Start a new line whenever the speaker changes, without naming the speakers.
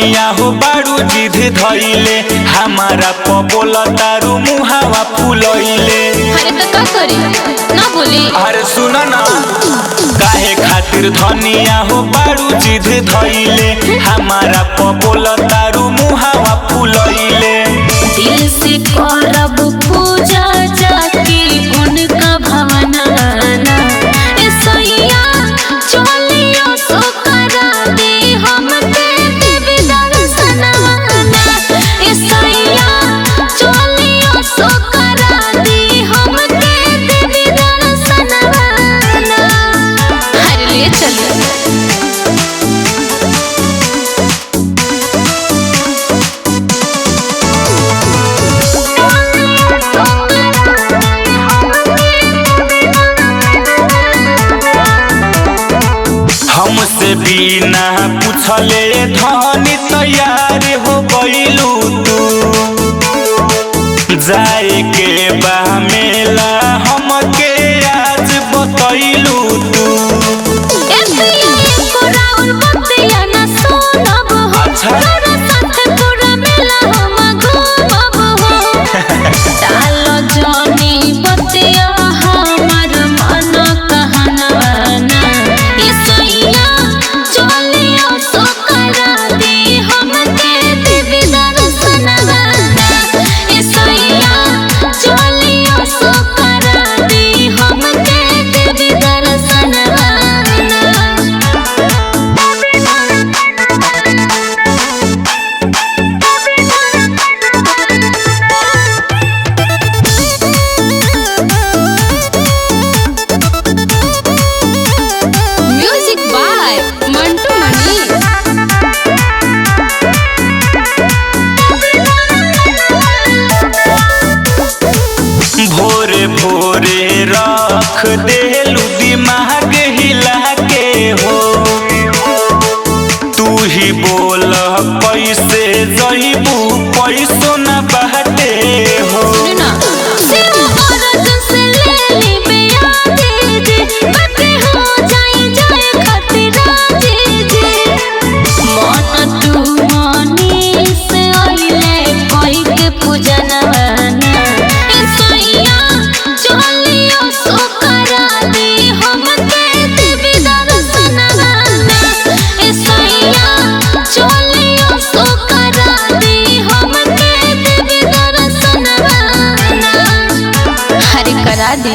धनिया हो बारू जिद धइले हमारा पबोल तारू मुहावा फुलइले।
अरे तो का करी ना बोली।
अरे सुन ना काहे खातिर धनिया हो बारू जिद धइले हमारा पबोल तारू मुहावा फुलइले।
दिल से करब पूजा जाके उनका भवना ना ए सैया चलियो सो करा दे हम के देवी दर्शनवा ना ए सैया चलियो सो करा दे हम के देवी दर्शनवा ना। अरे ले चलिए
हमसे बिना पूछले धनी तैयार हो गइलू तू जाए के बा मेला हमके आज बतइलू तू। अच्छा भोरे भोरे रख देलू दिमाग हिला के हो तू ही बोल कैसे जइबू पैसो न बाटे हो।
करा दी।